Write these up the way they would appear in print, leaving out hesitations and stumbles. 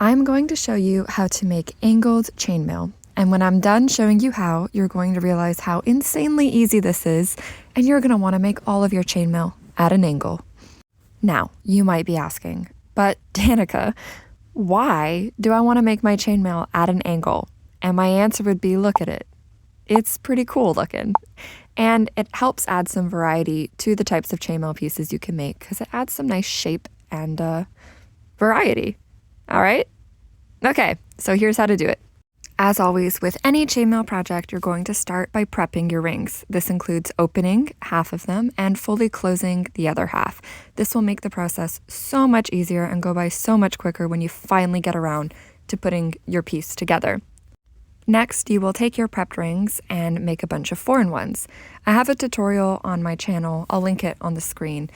I'm going to show you how to make angled chainmail. And when I'm done showing you how, you're going to realize how insanely easy this is, and you're going to want to make all of your chainmail at an angle. Now, you might be asking, but Danica, why do I want to make my chainmail at an angle? And my answer would be, look at it. It's pretty cool looking. And it helps add some variety to the types of chainmail pieces you can make because it adds some nice shape and variety. All right? Okay, so here's how to do it. As always, with any chainmail project, you're going to start by prepping your rings. This includes opening half of them and fully closing the other half. This will make the process so much easier and go by so much quicker when you finally get around to putting your piece together. Next, you will take your prepped rings and make a bunch of 4-in-1s. I have a tutorial on my channel, I'll link it on the screen,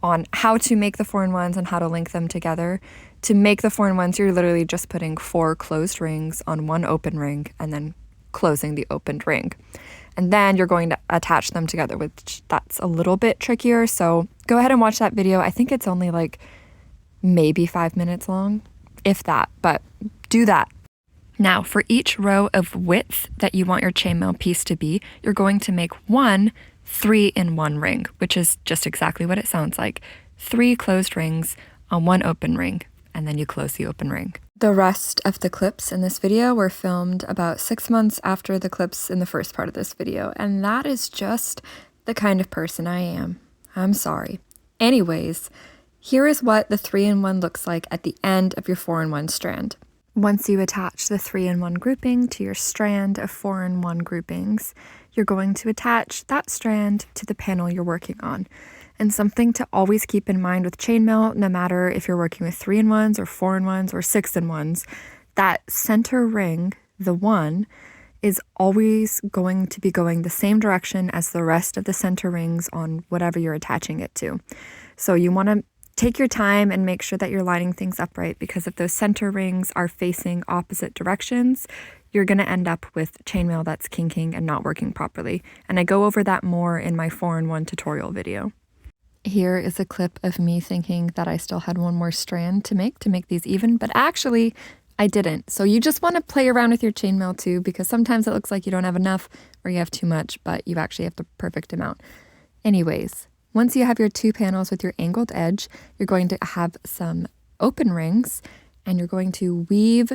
on how to make the 4-in-1s and how to link them together. To make the 4-in-1s, you're literally just putting 4 closed rings on one open ring and then closing the opened ring. And then you're going to attach them together, which that's a little bit trickier. So go ahead and watch that video. I think it's only like maybe 5 minutes long, if that, but do that. Now, for each row of width that you want your chainmail piece to be, you're going to make one 3-in-1 ring, which is just exactly what it sounds like. 3 closed rings on one open ring, and then you close the open ring. The rest of the clips in this video were filmed about 6 months after the clips in the first part of this video, and that is just the kind of person I am. I'm sorry. Anyways, here is what the 3-in-1 looks like at the end of your 4-in-1 strand. Once you attach the 3-in-1 grouping to your strand of 4-in-1 groupings, you're going to attach that strand to the panel you're working on. And something to always keep in mind with chainmail, no matter if you're working with 3-in-1s or 4-in-1s or 6-in-1s, that center ring, the 1, is always going to be going the same direction as the rest of the center rings on whatever you're attaching it to. So you want to take your time and make sure that you're lining things up right, because if those center rings are facing opposite directions, you're going to end up with chainmail that's kinking and not working properly. And I go over that more in my 4-in-1 tutorial video. Here is a clip of me thinking that I still had one more strand to make these even, but actually I didn't. So you just want to play around with your chainmail too, because sometimes it looks like you don't have enough or you have too much, but you actually have the perfect amount. Anyways, once you have your 2 panels with your angled edge, you're going to have some open rings and you're going to weave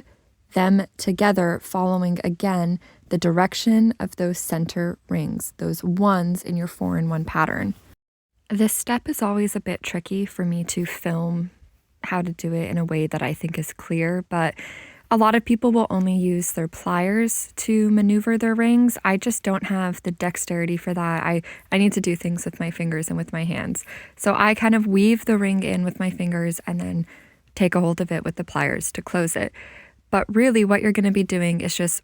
them together following again the direction of those center rings, those 1s in your 4-in-1 pattern. This step is always a bit tricky for me to film how to do it in a way that I think is clear, but a lot of people will only use their pliers to maneuver their rings. I just don't have the dexterity for that. I need to do things with my fingers and with my hands. So I kind of weave the ring in with my fingers and then take a hold of it with the pliers to close it. But really what you're going to be doing is just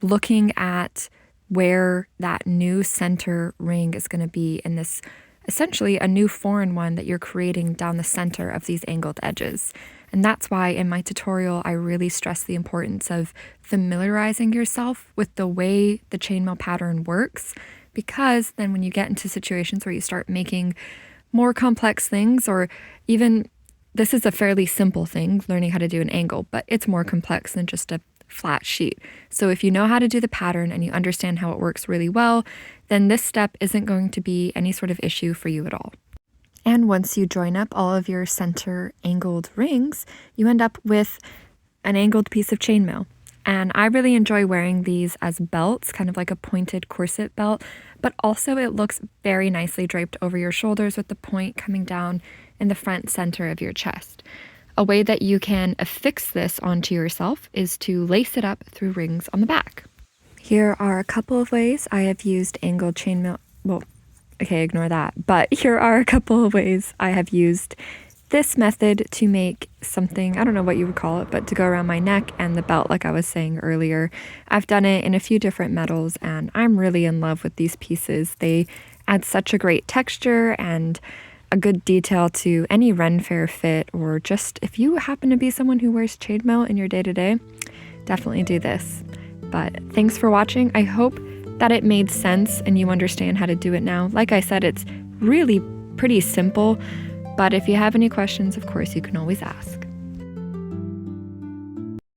looking at where that new center ring is going to be in this, essentially a new 4-in-1 that you're creating down the center of these angled edges. And that's why in my tutorial, I really stress the importance of familiarizing yourself with the way the chainmail pattern works, because then when you get into situations where you start making more complex things, or even this is a fairly simple thing, learning how to do an angle, but it's more complex than just a flat sheet. So if you know how to do the pattern and you understand how it works really well, then this step isn't going to be any sort of issue for you at all. And once you join up all of your center angled rings, you end up with an angled piece of chainmail. And I really enjoy wearing these as belts, kind of like a pointed corset belt, but also it looks very nicely draped over your shoulders with the point coming down in the front center of your chest. A way that you can affix this onto yourself is to lace it up through rings on the back. Here are a couple of ways I have used angled chainmail. Well, okay, ignore that. But here are a couple of ways I have used this method to make something, I don't know what you would call it, but to go around my neck and the belt like I was saying earlier. I've done it in a few different metals and I'm really in love with these pieces. They add such a great texture and a good detail to any faire fit, or just if you happen to be someone who wears chainmail in your day-to-day, definitely do this. But thanks for watching. I hope that it made sense and you understand how to do it now. Like I said, it's really pretty simple, but if you have any questions, of course, you can always ask.